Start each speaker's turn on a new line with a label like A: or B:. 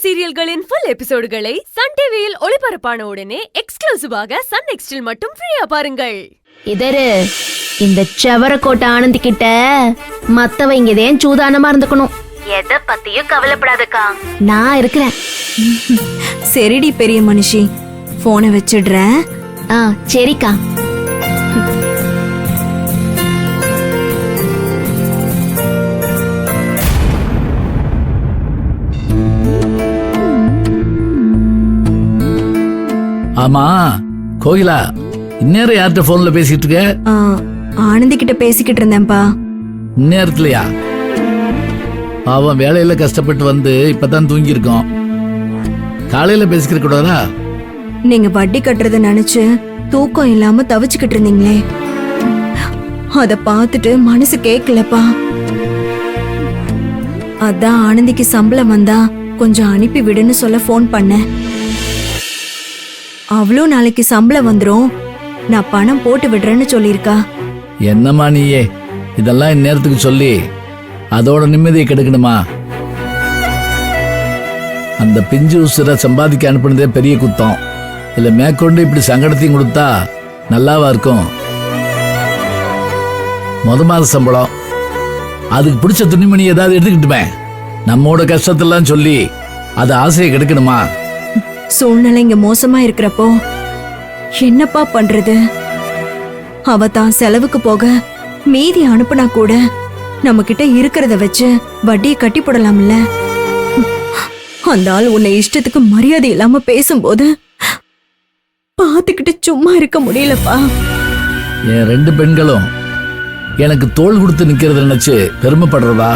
A: சீரியல்களின் full எபிசோடுகளை Sun டிவியில் ஒளிபரப்பான உடனே எக்ஸ்க்ளூசிவாக சன் நெக்ஸ்டில் மட்டும் ஃப்ரீயா பாருங்கள்.
B: இதரு இந்த செவரக்கோட்டை ஆனந்தி கிட்ட மத்தவங்கதேன் சூதானமா இருந்துக்கணும். எதை பத்தியும் கவலைப்படாதக்கா, நான் இருக்கிறேன்.
C: சரிடி பெரிய மனுஷி, போனை வச்சிடுறேன்.
B: சரிக்கா.
D: ஆமா கோகிலா, இந்நேரம் யார்கிட்ட போன்ல பேசிட்டு இருக்க?
C: ஆனந்தி கிட்ட பேசிக்கிட்டு இருந்தேன்ப்பா.
D: இந்நேரத்துலயா? அவன் வேலையில கஷ்டப்பட்டு வந்து இப்பதான் தூங்கி இருக்கோம். காலையில பேசிக்கிற கூடாதா?
C: நீங்க வட்டி கட்டுறத நினைச்சு தூக்கம் இல்லாம தவிச்சுக்கிட்டு இருந்தீங்களே, அத பார்த்துட்டு மனசு கேக்கலப்பா. அதான் ஆனந்திக்கு சம்பளம் வந்தா கொஞ்சம் அனுப்பி விடுன்னு சொல்ல போன் பண்ணேன். அவ்வளோ நாளைக்கு சம்பளம் வந்துரும், நான் பணம் போட்டு விடுறேன்னு சொல்லிருக்கா.
D: என்னம்மா நீயே இதெல்லாம் இந்நேரத்துக்கு சொல்லி அதோட நிம்மதியை கெடுக்கணுமா? அந்த பிஞ்சு உசுரை சம்பாதிக்க அனுப்புனதே பெரிய குத்தம். இல்ல மேற்கொண்டு இப்படி சங்கடத்தையும் கொடுத்தா நல்லாவா இருக்கும்? மாத சம்பளம், அதுக்கு பிடிச்ச துணிமணி ஏதாவது எடுத்துக்கிட்டுமே. நம்மோட கஷ்டத்தெல்லாம் சொல்லி அது ஆசையை கெடுக்கணுமா?
C: சூழ்நிலை இங்க மோசமா இருக்கிறப்போ என்னப்பா பண்றது? அவ தான் செலவுக்கு போக மீதி அனுப்புனா கூட நம்ம கிட்ட இருக்கிறத வச்சு வட்டியை கட்டி போடலாம்ல. அந்த ஆள் உன்னை இஷ்டத்துக்கு மரியாதை இல்லாம பேசும்போது பாத்துக்கிட்டு சும்மா இருக்க முடியலப்பா.
D: என் 2 பெண்களும் எனக்கு தோள் கொடுத்து நிக்கிறது நினைச்சு பெருமைப்படுறதா?